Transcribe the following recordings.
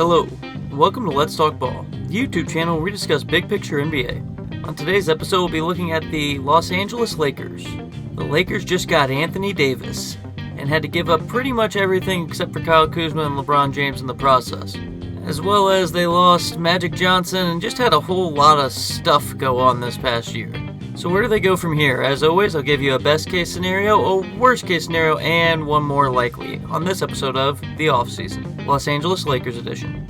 Hello, welcome to Let's Talk Ball, the YouTube channel where we discuss big picture NBA. On today's episode, we'll be looking at the Los Angeles Lakers. The Lakers just got Anthony Davis and had to give up pretty much everything except for Kyle Kuzma and LeBron James in the process. As well as they lost Magic Johnson and just had a whole lot of stuff go on this past year. So where do they go from here? As always, I'll give you a best case scenario, a worst case scenario, and one more likely on this episode of The Offseason, Los Angeles Lakers edition.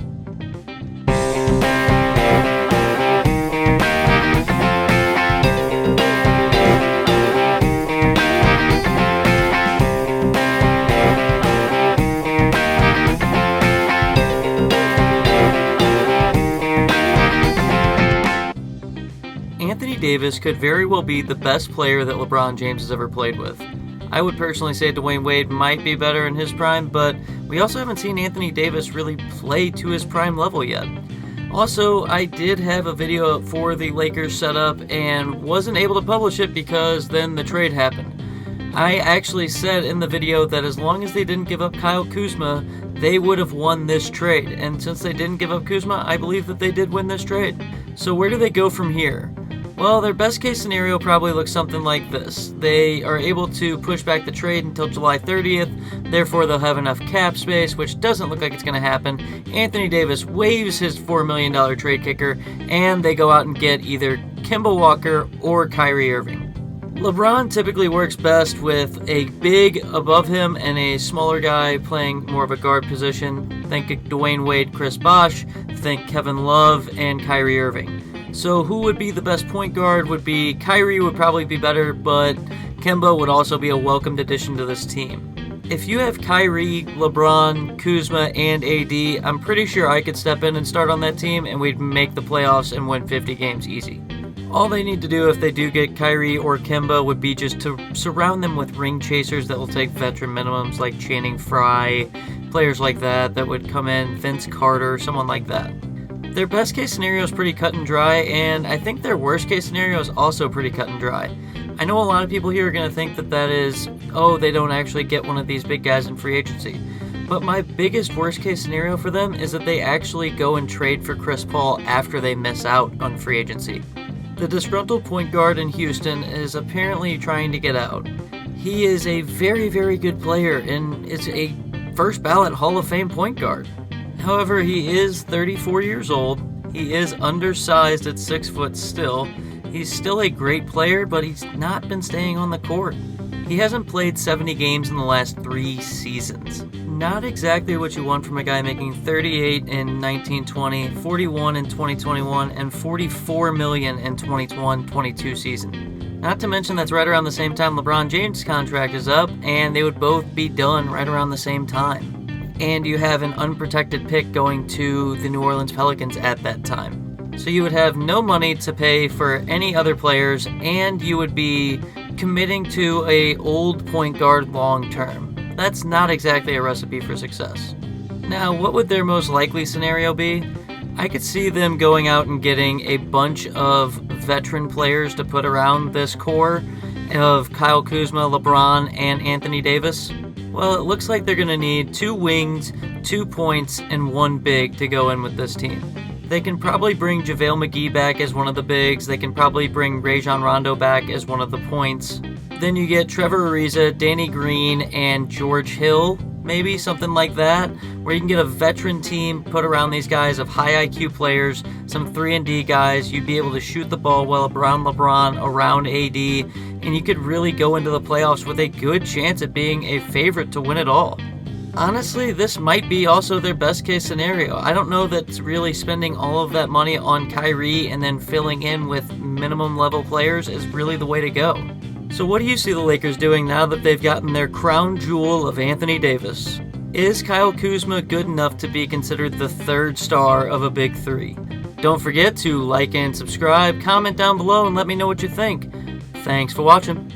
Anthony Davis could very well be the best player that LeBron James has ever played with. I would personally say Dwayne Wade might be better in his prime, but we also haven't seen Anthony Davis really play to his prime level yet. Also, I did have a video for the Lakers setup and wasn't able to publish it because then the trade happened. I actually said in the video that as long as they didn't give up Kyle Kuzma, they would have won this trade. And since they didn't give up Kuzma, I believe that they did win this trade. So where do they go from here? Well, their best case scenario probably looks something like this. They are able to push back the trade until July 30th, therefore they'll have enough cap space, which doesn't look like it's going to happen. Anthony Davis waives his $4 million trade kicker, and they go out and get either Kemba Walker or Kyrie Irving. LeBron typically works best with a big above him and a smaller guy playing more of a guard position. Think Dwayne Wade, Chris Bosh, think Kevin Love, and Kyrie Irving. So who would be the best point guard would be Kyrie would probably be better, but Kemba would also be a welcomed addition to this team. If you have Kyrie, LeBron, Kuzma, and AD, I'm pretty sure I could step in and start on that team and we'd make the playoffs and win 50 games easy. All they need to do if they do get Kyrie or Kemba would be just to surround them with ring chasers that will take veteran minimums like Channing Frye, players like that would come in, Vince Carter, someone like that. Their best case scenario is pretty cut and dry, and I think their worst case scenario is also pretty cut and dry. I know a lot of people here are going to think that is, they don't actually get one of these big guys in free agency. But my biggest worst case scenario for them is that they actually go and trade for Chris Paul after they miss out on free agency. The disgruntled point guard in Houston is apparently trying to get out. He is a very, very good player and is a first ballot Hall of Fame point guard. However, he is 34 years old, he is undersized at 6 foot still, he's still a great player, but he's not been staying on the court. He hasn't played 70 games in the last 3 seasons. Not exactly what you want from a guy making 38 in 1920, 41 in 2021, and $44 million in 21-22 season. Not to mention that's right around the same time LeBron James' contract is up, and they would both be done right around the same time. And you have an unprotected pick going to the New Orleans Pelicans at that time. So you would have no money to pay for any other players, and you would be committing to a old point guard long term. That's not exactly a recipe for success. Now, what would their most likely scenario be? I could see them going out and getting a bunch of veteran players to put around this core of Kyle Kuzma, LeBron, and Anthony Davis. Well, it looks like they're going to need 2 wings, 2 points, and 1 big to go in with this team. They can probably bring JaVale McGee back as one of the bigs. They can probably bring Rajon Rondo back as one of the points. Then you get Trevor Ariza, Danny Green, and George Hill, maybe something like that, where you can get a veteran team put around these guys of high IQ players, some 3-and-D guys. You'd be able to shoot the ball well around LeBron, around AD, and you could really go into the playoffs with a good chance at being a favorite to win it all. Honestly, this might be also their best case scenario. I don't know that really spending all of that money on Kyrie and then filling in with minimum level players is really the way to go. So what do you see the Lakers doing now that they've gotten their crown jewel of Anthony Davis? Is Kyle Kuzma good enough to be considered the 3rd star of a big 3? Don't forget to like and subscribe, comment down below, and let me know what you think. Thanks for watching.